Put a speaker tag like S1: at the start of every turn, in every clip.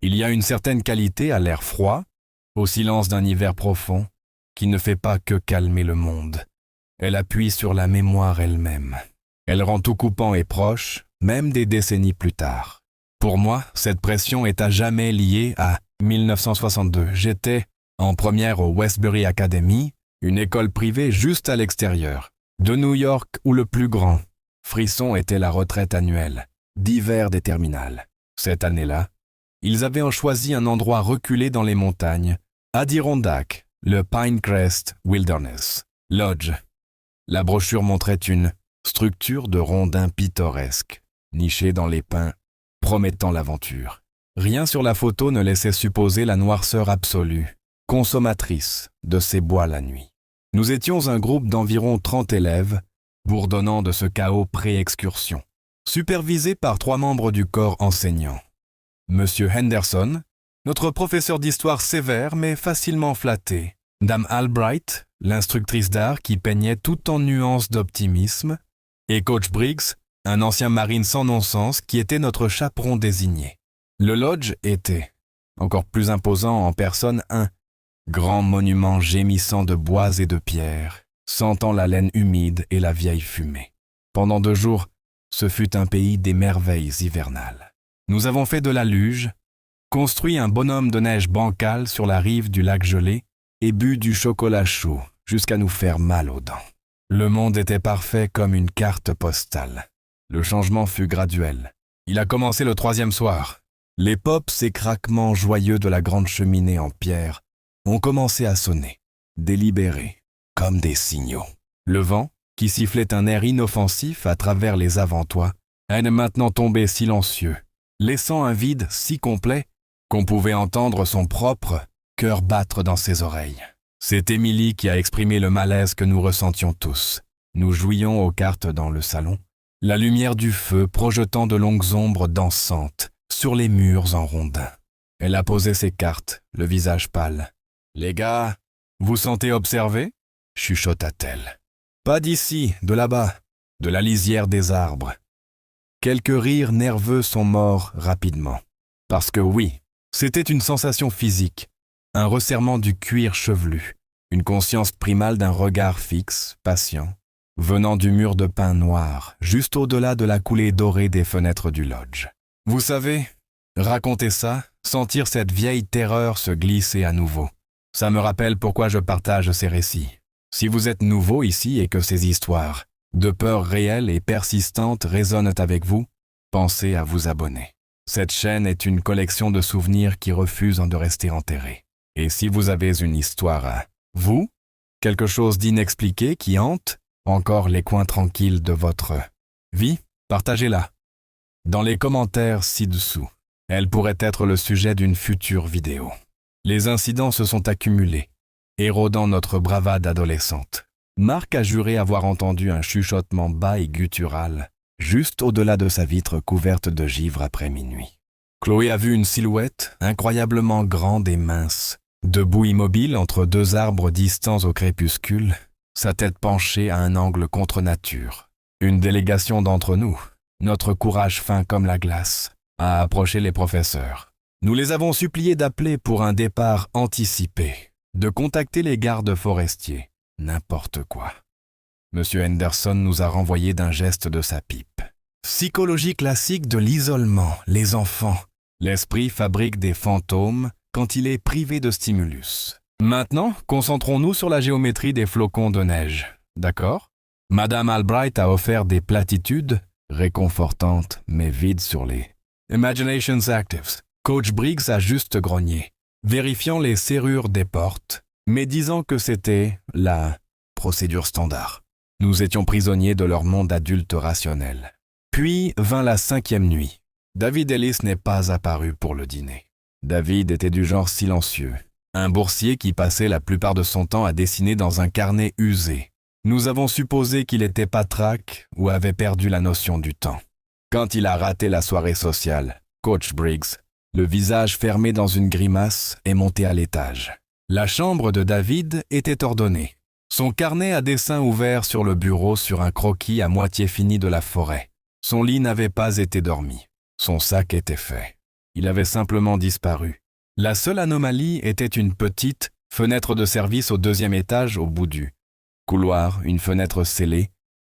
S1: Il y a une certaine qualité à l'air froid, au silence d'un hiver profond, qui ne fait pas que calmer le monde. Elle appuie sur la mémoire elle-même. Elle rend tout coupant et proche, même des décennies plus tard. Pour moi, cette pression est à jamais liée à 1962. J'étais en première au Westbury Academy, une école privée juste à l'extérieur, de New York où le plus grand frisson était la retraite annuelle, d'hiver des terminales. Cette année-là, ils avaient choisi un endroit reculé dans les montagnes, Adirondack, le Pinecrest Wilderness Lodge. La brochure montrait une structure de rondins pittoresques, nichée dans les pins, promettant l'aventure. Rien sur la photo ne laissait supposer la noirceur absolue, consommatrice de ces bois la nuit. Nous étions un groupe d'environ 30 élèves, bourdonnant de ce chaos pré-excursion, supervisé par 3 membres du corps enseignant. Monsieur Henderson, notre professeur d'histoire sévère mais facilement flatté, Dame Albright, l'instructrice d'art qui peignait tout en nuances d'optimisme, et Coach Briggs, un ancien marine sans non-sens qui était notre chaperon désigné. Le lodge était, encore plus imposant en personne, un grand monument gémissant de bois et de pierres, sentant la laine humide et la vieille fumée. Pendant 2 jours, ce fut un pays des merveilles hivernales. Nous avons fait de la luge, construit un bonhomme de neige bancal sur la rive du lac gelé et bu du chocolat chaud jusqu'à nous faire mal aux dents. Le monde était parfait comme une carte postale. Le changement fut graduel. Il a commencé le 3e soir. Les pops et craquements joyeux de la grande cheminée en pierre ont commencé à sonner, délibérés, comme des signaux. Le vent, qui sifflait un air inoffensif à travers les avant-toits, est maintenant tombé silencieux, laissant un vide si complet qu'on pouvait entendre son propre cœur battre dans ses oreilles. C'est Émilie qui a exprimé le malaise que nous ressentions tous. Nous jouions aux cartes dans le salon, la lumière du feu projetant de longues ombres dansantes sur les murs en rondins. Elle a posé ses cartes, le visage pâle. « Les gars, vous sentez observés ?» chuchota-t-elle. « Pas d'ici, de là-bas, de la lisière des arbres. » Quelques rires nerveux sont morts rapidement. Parce que oui, c'était une sensation physique, un resserrement du cuir chevelu, une conscience primale d'un regard fixe, patient, venant du mur de pin noir, juste au-delà de la coulée dorée des fenêtres du lodge. Vous savez, raconter ça, sentir cette vieille terreur se glisser à nouveau. Ça me rappelle pourquoi je partage ces récits. Si vous êtes nouveau ici et que ces histoires, de peur réelles et persistantes résonnent avec vous, pensez à vous abonner. Cette chaîne est une collection de souvenirs qui refusent de rester enterrés. Et si vous avez une histoire à vous, quelque chose d'inexpliqué qui hante encore les coins tranquilles de votre vie, partagez-la. Dans les commentaires ci-dessous, elle pourrait être le sujet d'une future vidéo. Les incidents se sont accumulés, érodant notre bravade adolescente. Marc a juré avoir entendu un chuchotement bas et guttural, juste au-delà de sa vitre couverte de givre après minuit. Chloé a vu une silhouette incroyablement grande et mince, debout immobile entre 2 arbres distants au crépuscule, sa tête penchée à un angle contre nature. Une délégation d'entre nous, notre courage fin comme la glace, a approché les professeurs. Nous les avons suppliés d'appeler pour un départ anticipé, de contacter les gardes forestiers, n'importe quoi. Monsieur Henderson nous a renvoyé d'un geste de sa pipe. Psychologie classique de l'isolement, les enfants. L'esprit fabrique des fantômes quand il est privé de stimulus. Maintenant, concentrons-nous sur la géométrie des flocons de neige, d'accord? Madame Albright a offert des platitudes, réconfortantes mais vides sur les Imaginations Actives. Coach Briggs a juste grogné, vérifiant les serrures des portes, mais disant que c'était la procédure standard. Nous étions prisonniers de leur monde adulte rationnel. Puis vint la 5e nuit. David Ellis n'est pas apparu pour le dîner. David était du genre silencieux, un boursier qui passait la plupart de son temps à dessiner dans un carnet usé. Nous avons supposé qu'il était patraque ou avait perdu la notion du temps. Quand il a raté la soirée sociale, Coach Briggs, le visage fermé dans une grimace, est monté à l'étage. La chambre de David était ordonnée. Son carnet à dessin ouvert sur le bureau sur un croquis à moitié fini de la forêt. Son lit n'avait pas été dormi. Son sac était fait. Il avait simplement disparu. La seule anomalie était une petite fenêtre de service au 2e étage au bout du couloir, une fenêtre scellée,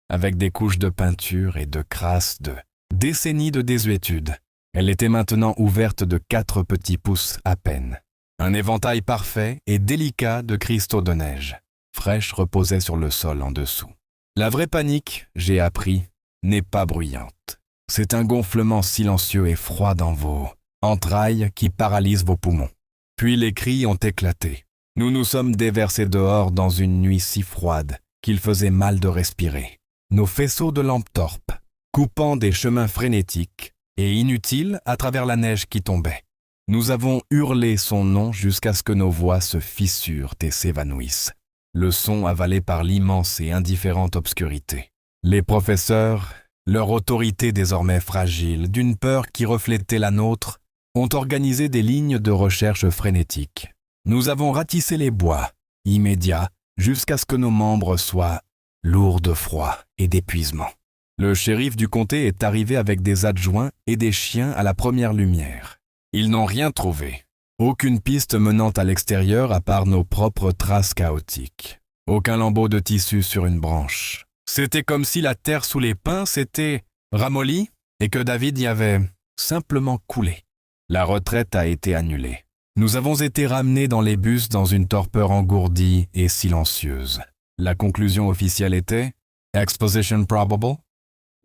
S1: avec des couches de peinture et de crasse de décennies de désuétude. Elle était maintenant ouverte de 4 petits pouces à peine. Un éventail parfait et délicat de cristaux de neige fraîche reposait sur le sol en dessous. La vraie panique, j'ai appris, n'est pas bruyante. C'est un gonflement silencieux et froid dans vos entrailles qui paralyse vos poumons. Puis les cris ont éclaté. Nous nous sommes déversés dehors dans une nuit si froide qu'il faisait mal de respirer. Nos faisceaux de lampes torpes, coupant des chemins frénétiques et inutiles à travers la neige qui tombait. Nous avons hurlé son nom jusqu'à ce que nos voix se fissurent et s'évanouissent. Le son avalé par l'immense et indifférente obscurité. Les professeurs, leur autorité désormais fragile, d'une peur qui reflétait la nôtre, ont organisé des lignes de recherche frénétiques. Nous avons ratissé les bois, immédiats, jusqu'à ce que nos membres soient lourds de froid et d'épuisement. Le shérif du comté est arrivé avec des adjoints et des chiens à la première lumière. Ils n'ont rien trouvé. Aucune piste menant à l'extérieur à part nos propres traces chaotiques. Aucun lambeau de tissu sur une branche. C'était comme si la terre sous les pins s'était ramollie et que David y avait simplement coulé. La retraite a été annulée. Nous avons été ramenés dans les bus dans une torpeur engourdie et silencieuse. La conclusion officielle était « Exposition probable »,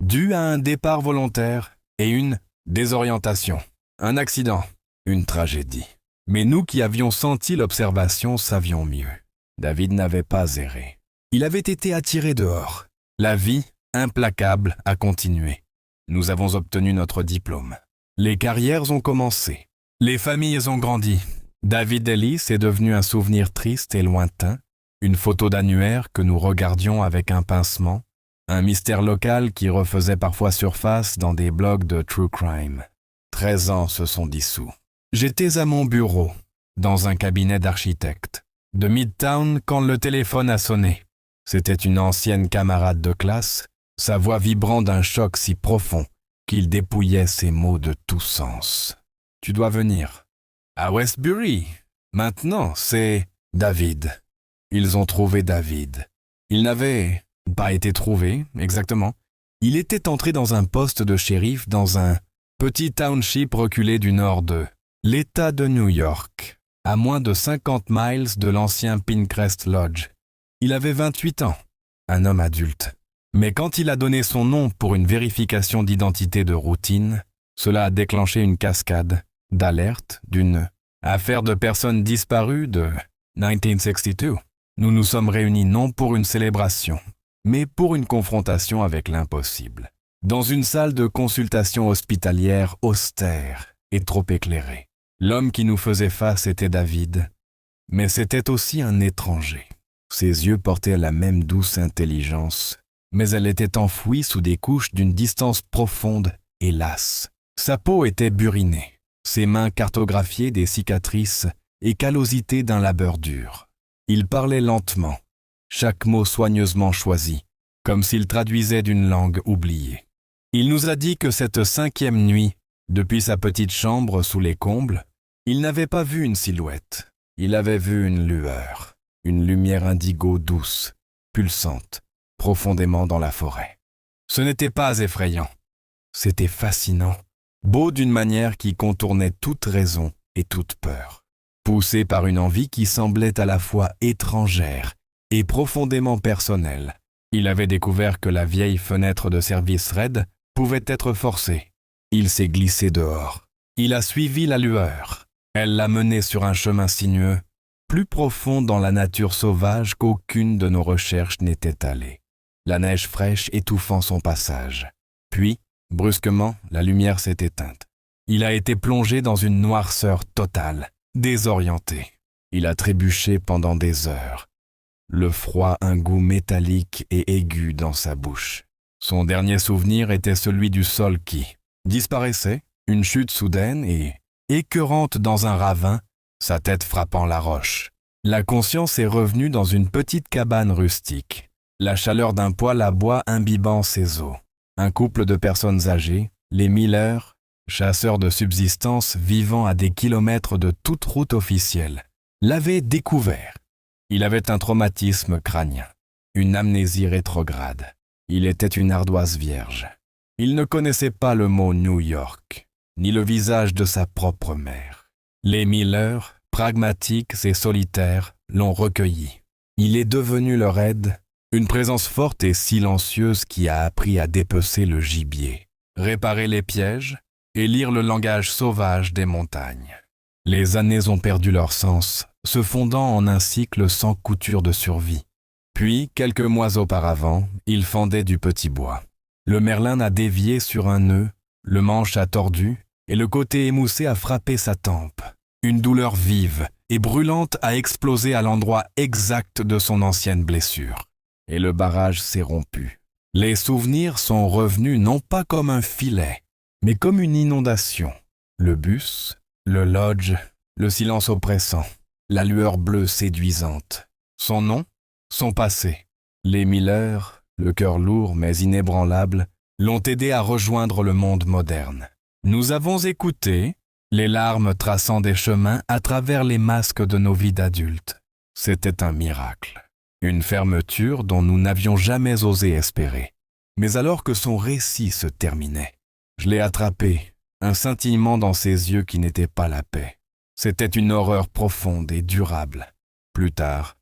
S1: due à un départ volontaire et une désorientation. Un accident, une tragédie. Mais nous qui avions senti l'observation savions mieux. David n'avait pas erré. Il avait été attiré dehors. La vie, implacable, a continué. Nous avons obtenu notre diplôme. Les carrières ont commencé. Les familles ont grandi. David Ellis est devenu un souvenir triste et lointain, une photo d'annuaire que nous regardions avec un pincement, un mystère local qui refaisait parfois surface dans des blogs de true crime. 13 ans se sont dissous. J'étais à mon bureau, dans un cabinet d'architecte, de Midtown quand le téléphone a sonné. C'était une ancienne camarade de classe, sa voix vibrant d'un choc si profond qu'il dépouillait ses mots de tout sens. « Tu dois venir. »« À Westbury. Maintenant, c'est David. » Ils ont trouvé David. Il n'avait pas été trouvé, exactement. Il était entré dans un poste de shérif dans un petit township reculé du nord de l'État de New York, à moins de 50 miles de l'ancien Pinecrest Lodge. Il avait 28 ans, un homme adulte. Mais quand il a donné son nom pour une vérification d'identité de routine, cela a déclenché une cascade d'alerte d'une affaire de personnes disparues de 1962. Nous nous sommes réunis non pour une célébration, mais pour une confrontation avec l'impossible. Dans une salle de consultation hospitalière austère et trop éclairée. L'homme qui nous faisait face était David, mais c'était aussi un étranger. Ses yeux portaient la même douce intelligence, mais elle était enfouie sous des couches d'une distance profonde et lasse. Sa peau était burinée, ses mains cartographiées des cicatrices et callosités d'un labeur dur. Il parlait lentement, chaque mot soigneusement choisi, comme s'il traduisait d'une langue oubliée. Il nous a dit que cette 5e nuit, depuis sa petite chambre sous les combles, il n'avait pas vu une silhouette. Il avait vu une lueur, une lumière indigo douce, pulsante, profondément dans la forêt. Ce n'était pas effrayant. C'était fascinant, beau d'une manière qui contournait toute raison et toute peur. Poussé par une envie qui semblait à la fois étrangère et profondément personnelle, il avait découvert que la vieille fenêtre de service raide pouvait être forcée. Il s'est glissé dehors. Il a suivi la lueur. Elle l'a mené sur un chemin sinueux, plus profond dans la nature sauvage qu'aucune de nos recherches n'était allée. La neige fraîche étouffant son passage. Puis, brusquement, la lumière s'est éteinte. Il a été plongé dans une noirceur totale, désorienté. Il a trébuché pendant des heures. Le froid, un goût métallique et aigu dans sa bouche. Son dernier souvenir était celui du sol qui disparaissait, une chute soudaine et écœurante dans un ravin, sa tête frappant la roche. La conscience est revenue dans une petite cabane rustique, la chaleur d'un poêle à bois imbibant ses eaux. Un couple de personnes âgées, les Miller, chasseur de subsistance vivant à des kilomètres de toute route officielle, l'avait découvert. Il avait un traumatisme crânien, une amnésie rétrograde. Il était une ardoise vierge. Il ne connaissait pas le mot New York, ni le visage de sa propre mère. Les Miller, pragmatiques et solitaires, l'ont recueilli. Il est devenu leur aide, une présence forte et silencieuse qui a appris à dépecer le gibier, réparer les pièges et lire le langage sauvage des montagnes. Les années ont perdu leur sens, se fondant en un cycle sans couture de survie. Puis, quelques mois auparavant, il fendait du petit bois. Le merlin a dévié sur un nœud, le manche a tordu et le côté émoussé a frappé sa tempe. Une douleur vive et brûlante a explosé à l'endroit exact de son ancienne blessure. Et le barrage s'est rompu. Les souvenirs sont revenus non pas comme un filet, mais comme une inondation. Le bus, le lodge, le silence oppressant, la lueur bleue séduisante. Son nom, son passé. Les Miller, le cœur lourd mais inébranlable, l'ont aidé à rejoindre le monde moderne. Nous avons écouté, les larmes traçant des chemins à travers les masques de nos vies d'adultes. C'était un miracle. Une fermeture dont nous n'avions jamais osé espérer. Mais alors que son récit se terminait, je l'ai attrapé, un scintillement dans ses yeux qui n'était pas la paix. C'était une horreur profonde et durable. Plus tard,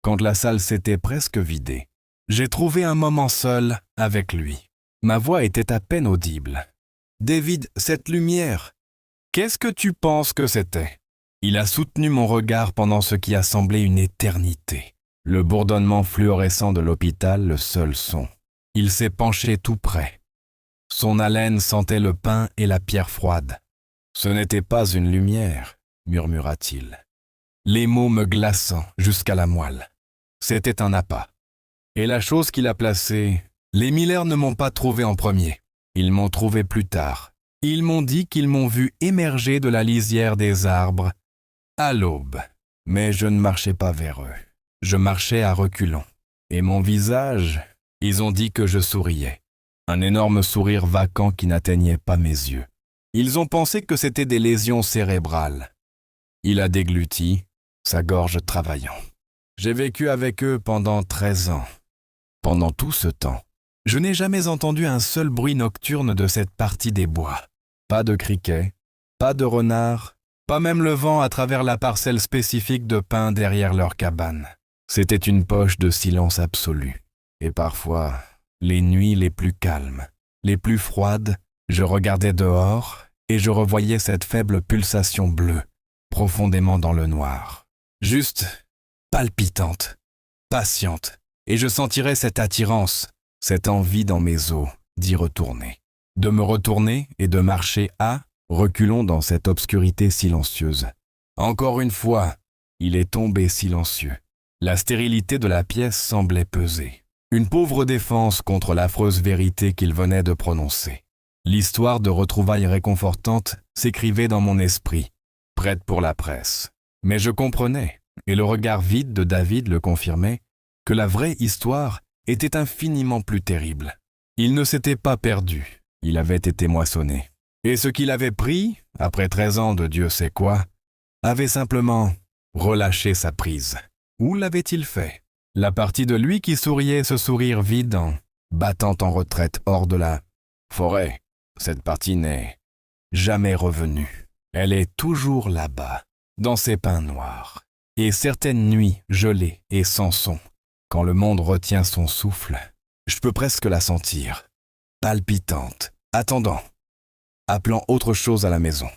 S1: quand la salle s'était presque vidée, j'ai trouvé un moment seul avec lui. Ma voix était à peine audible. « David, cette lumière, qu'est-ce que tu penses que c'était ?» Il a soutenu mon regard pendant ce qui a semblé une éternité. Le bourdonnement fluorescent de l'hôpital, le seul son. Il s'est penché tout près. Son haleine sentait le pain et la pierre froide. « Ce n'était pas une lumière, » murmura-t-il. Les mots me glaçant jusqu'à la moelle. C'était un appât. Et la chose qu'il a placée, les Miller ne m'ont pas trouvé en premier. Ils m'ont trouvé plus tard. Ils m'ont dit qu'ils m'ont vu émerger de la lisière des arbres à l'aube. Mais je ne marchais pas vers eux. Je marchais à reculons. Et mon visage, ils ont dit que je souriais. Un énorme sourire vacant qui n'atteignait pas mes yeux. Ils ont pensé que c'était des lésions cérébrales. Il a dégluti, sa gorge travaillant. J'ai vécu avec eux pendant 13 ans. Pendant tout ce temps, je n'ai jamais entendu un seul bruit nocturne de cette partie des bois. Pas de criquets, pas de renards, pas même le vent à travers la parcelle spécifique de pin derrière leur cabane. C'était une poche de silence absolu. Et parfois, les nuits les plus calmes, les plus froides, je regardais dehors et je revoyais cette faible pulsation bleue, profondément dans le noir. Juste palpitante, patiente, et je sentirais cette attirance, cette envie dans mes os d'y retourner. De me retourner et de marcher à reculons dans cette obscurité silencieuse. Encore une fois, il est tombé silencieux. La stérilité de la pièce semblait peser. Une pauvre défense contre l'affreuse vérité qu'il venait de prononcer. L'histoire de retrouvailles réconfortantes s'écrivait dans mon esprit, prête pour la presse. Mais je comprenais, et le regard vide de David le confirmait, que la vraie histoire était infiniment plus terrible. Il ne s'était pas perdu, il avait été moissonné. Et ce qu'il avait pris, après 13 ans de Dieu sait quoi, avait simplement relâché sa prise. Où l'avait-il fait? La partie de lui qui souriait ce sourire vide en battant en retraite hors de la forêt. Cette partie n'est jamais revenue. Elle est toujours là-bas, dans ses pins noirs. Et certaines nuits gelées et sans son, quand le monde retient son souffle, je peux presque la sentir, palpitante, attendant, appelant autre chose à la maison.